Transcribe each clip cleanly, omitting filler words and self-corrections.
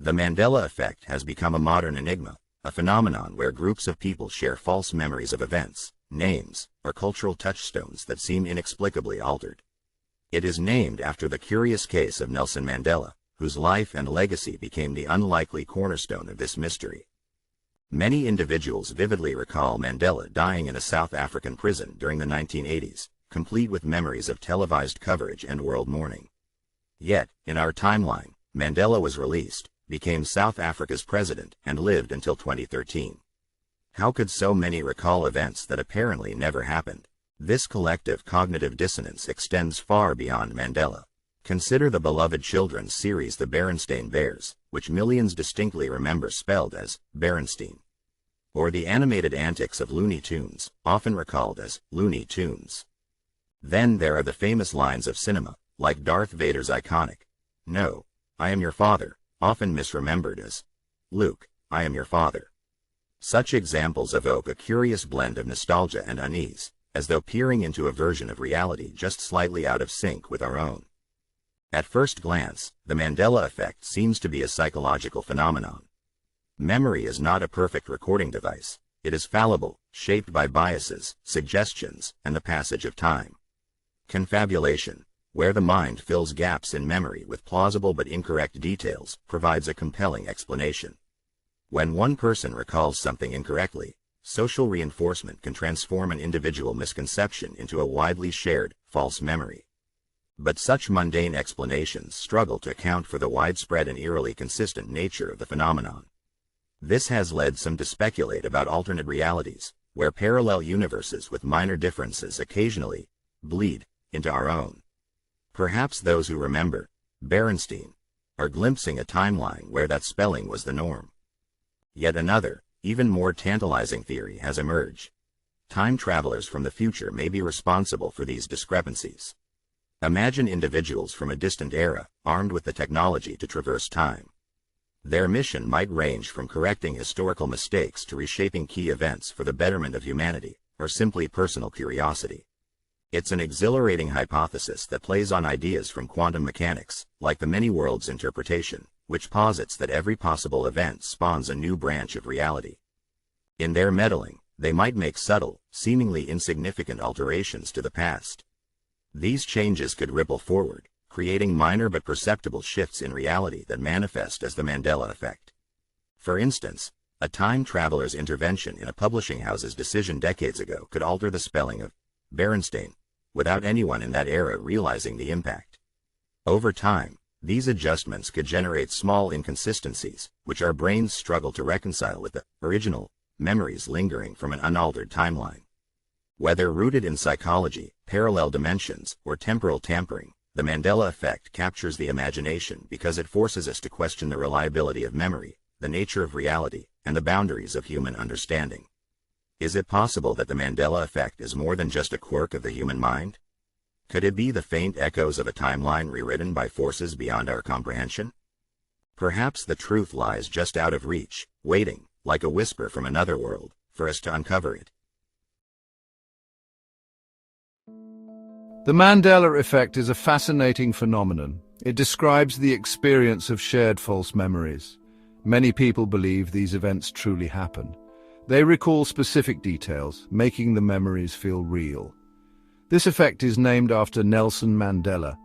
The Mandela effect has become a modern enigma, a phenomenon where groups of people share false memories of events, names, or cultural touchstones that seem inexplicably altered. It is named after the curious case of Nelson Mandela, whose life and legacy became the unlikely cornerstone of this mystery. Many individuals vividly recall Mandela dying in a South African prison during the 1980s, complete with memories of televised coverage and world mourning. Yet, in our timeline, Mandela was released, became South Africa's president, and lived until 2013. How could so many recall events that apparently never happened? This collective cognitive dissonance extends far beyond Mandela. Consider the beloved children's series The Berenstain Bears, which millions distinctly remember spelled as Berenstein. Or the animated antics of Looney Tunes, often recalled as Looney Tunes. Then there are the famous lines of cinema, like Darth Vader's iconic, "No, I am your father," often misremembered as, "Luke, I am your father." Such examples evoke a curious blend of nostalgia and unease, as though peering into a version of reality just slightly out of sync with our own. At first glance, the Mandela effect seems to be a psychological phenomenon. Memory is not a perfect recording device. It is fallible, shaped by biases, suggestions, and the passage of time. Confabulation, where the mind fills gaps in memory with plausible but incorrect details, provides a compelling explanation. When one person recalls something incorrectly, social reinforcement can transform an individual misconception into a widely shared, false memory. But such mundane explanations struggle to account for the widespread and eerily consistent nature of the phenomenon. This has led some to speculate about alternate realities, where parallel universes with minor differences occasionally bleed into our own. Perhaps those who remember Berenstein are glimpsing a timeline where that spelling was the norm. Yet another, even more tantalizing theory has emerged. Time travelers from the future may be responsible for these discrepancies. Imagine individuals from a distant era, armed with the technology to traverse time. Their mission might range from correcting historical mistakes to reshaping key events for the betterment of humanity, or simply personal curiosity. It's an exhilarating hypothesis that plays on ideas from quantum mechanics, like the many worlds interpretation, which posits that every possible event spawns a new branch of reality. In their meddling, they might make subtle, seemingly insignificant alterations to the past. These changes could ripple forward, creating minor but perceptible shifts in reality that manifest as the Mandela effect. For instance, a time traveler's intervention in a publishing house's decision decades ago could alter the spelling of Berenstain, without anyone in that era realizing the impact. Over time, these adjustments could generate small inconsistencies, which our brains struggle to reconcile with the original memories lingering from an unaltered timeline. Whether rooted in psychology, parallel dimensions, or temporal tampering, the Mandela effect captures the imagination because it forces us to question the reliability of memory, the nature of reality, and the boundaries of human understanding. Is it possible that the Mandela effect is more than just a quirk of the human mind? Could it be the faint echoes of a timeline rewritten by forces beyond our comprehension? Perhaps the truth lies just out of reach, waiting, like a whisper from another world, for us to uncover it. The Mandela effect is a fascinating phenomenon. It describes the experience of shared false memories. Many people believe these events truly happen. They recall specific details, making the memories feel real. This effect is named after Nelson Mandela.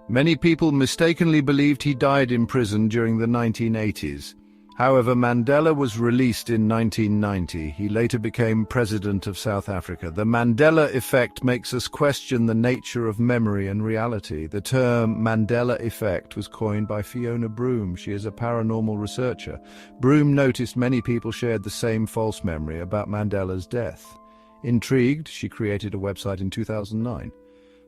Many people mistakenly believed he died in prison during the 1980s. However, Mandela was released in 1990. He later became president of South Africa. The Mandela effect makes us question the nature of memory and reality. The term Mandela effect was coined by Fiona Broome. She is a paranormal researcher. Broome noticed many people shared the same false memory about Mandela's death. Intrigued, she created a website in 2009.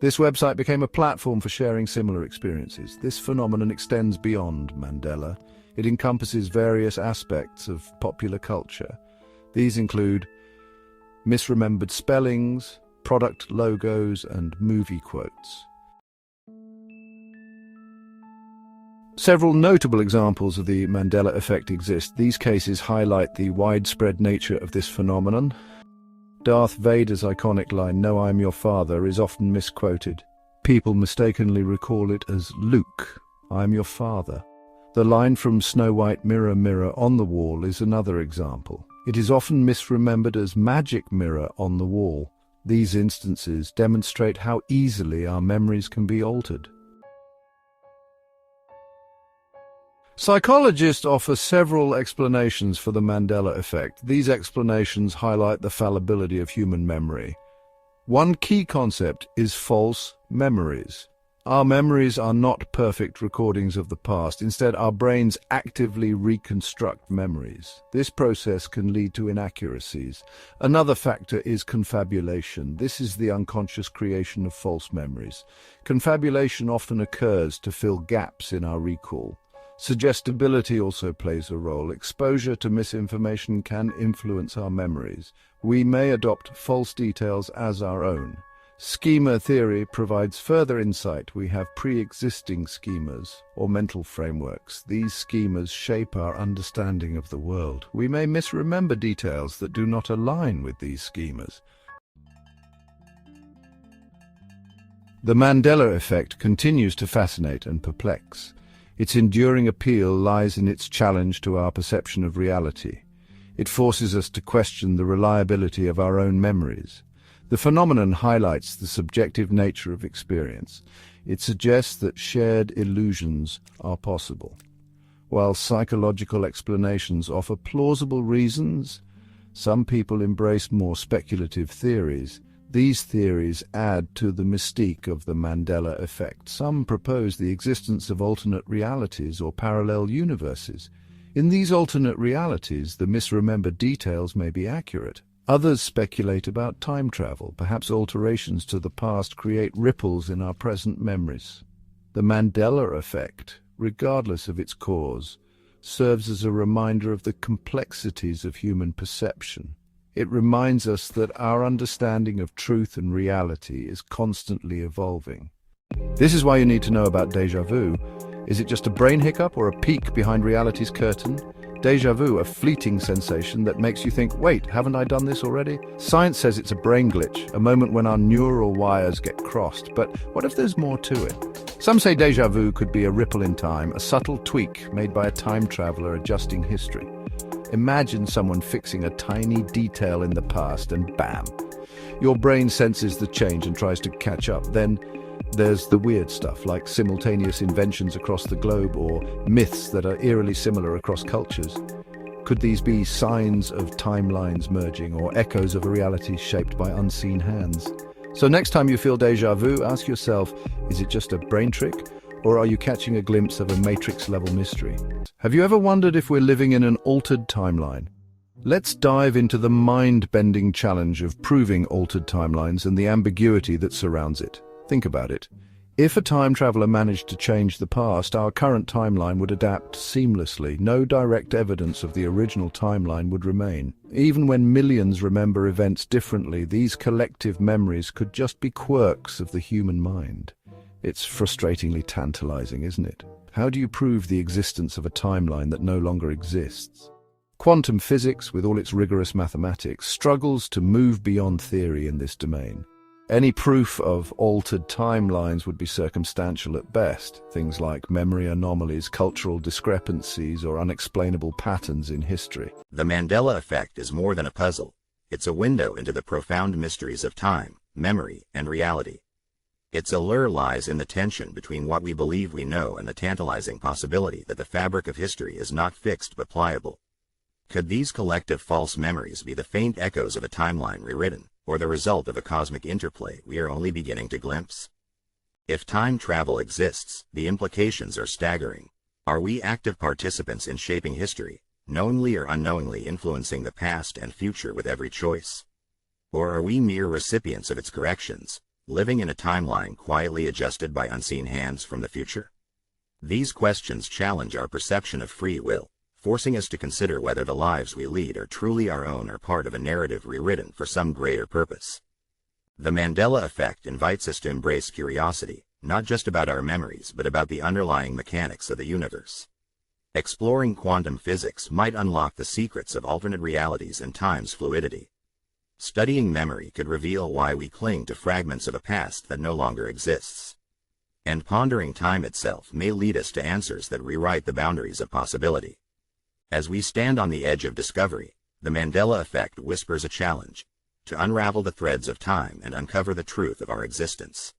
This website became a platform for sharing similar experiences. This phenomenon extends beyond Mandela. It encompasses various aspects of popular culture. These include misremembered spellings, product logos, and movie quotes. Several notable examples of the Mandela effect exist. These cases highlight the widespread nature of this phenomenon. Darth Vader's iconic line, "No, I'm your father," is often misquoted. People mistakenly recall it as, "Luke, I'm your father." The line from Snow White, "Mirror, mirror on the wall" is another example. It is often misremembered as "magic mirror on the wall." These instances demonstrate how easily our memories can be altered. Psychologists offer several explanations for the Mandela effect. These explanations highlight the fallibility of human memory. One key concept is false memories. Our memories are not perfect recordings of the past. Instead, our brains actively reconstruct memories. This process can lead to inaccuracies. Another factor is confabulation. This is the unconscious creation of false memories. Confabulation often occurs to fill gaps in our recall. Suggestibility also plays a role. Exposure to misinformation can influence our memories. We may adopt false details as our own. Schema theory provides further insight. We have pre-existing schemas or mental frameworks. These schemas shape our understanding of the world. We may misremember details that do not align with these schemas. The Mandela effect continues to fascinate and perplex. Its enduring appeal lies in its challenge to our perception of reality. It forces us to question the reliability of our own memories. The phenomenon highlights the subjective nature of experience. It suggests that shared illusions are possible. While psychological explanations offer plausible reasons, some people embrace more speculative theories. These theories add to the mystique of the Mandela effect. Some propose the existence of alternate realities or parallel universes. In these alternate realities, the misremembered details may be accurate. Others speculate about time travel. Perhaps alterations to the past create ripples in our present memories. The Mandela effect, regardless of its cause, serves as a reminder of the complexities of human perception. It reminds us that our understanding of truth and reality is constantly evolving. This is why you need to know about déjà vu. Is it just a brain hiccup or a peek behind reality's curtain? Déjà vu, a fleeting sensation that makes you think, wait, haven't I done this already? Science says it's a brain glitch, a moment when our neural wires get crossed. But what if there's more to it? Some say déjà vu could be a ripple in time, a subtle tweak made by a time traveler adjusting history. Imagine someone fixing a tiny detail in the past and bam! Your brain senses the change and tries to catch up. Then there's the weird stuff, like simultaneous inventions across the globe or myths that are eerily similar across cultures. Could these be signs of timelines merging or echoes of a reality shaped by unseen hands? So next time you feel déjà vu, ask yourself, is it just a brain trick? Or are you catching a glimpse of a Matrix-level mystery? Have you ever wondered if we're living in an altered timeline? Let's dive into the mind-bending challenge of proving altered timelines and the ambiguity that surrounds it. Think about it. If a time traveler managed to change the past, our current timeline would adapt seamlessly. No direct evidence of the original timeline would remain. Even when millions remember events differently, these collective memories could just be quirks of the human mind. It's frustratingly tantalizing, isn't it? How do you prove the existence of a timeline that no longer exists? Quantum physics, with all its rigorous mathematics, struggles to move beyond theory in this domain. Any proof of altered timelines would be circumstantial at best. Things like memory anomalies, cultural discrepancies, or unexplainable patterns in history. The Mandela effect is more than a puzzle. It's a window into the profound mysteries of time, memory, and reality. Its allure lies in the tension between what we believe we know and the tantalizing possibility that the fabric of history is not fixed but pliable. Could these collective false memories be the faint echoes of a timeline rewritten, or the result of a cosmic interplay we are only beginning to glimpse? If time travel exists, the implications are staggering. Are we active participants in shaping history, knowingly or unknowingly influencing the past and future with every choice? Or are we mere recipients of its corrections, living in a timeline quietly adjusted by unseen hands from the future? These questions challenge our perception of free will, forcing us to consider whether the lives we lead are truly our own or part of a narrative rewritten for some greater purpose. The Mandela effect invites us to embrace curiosity, not just about our memories but about the underlying mechanics of the universe. Exploring quantum physics might unlock the secrets of alternate realities and time's fluidity. Studying memory could reveal why we cling to fragments of a past that no longer exists. And pondering time itself may lead us to answers that rewrite the boundaries of possibility. As we stand on the edge of discovery, the Mandela effect whispers a challenge to unravel the threads of time and uncover the truth of our existence.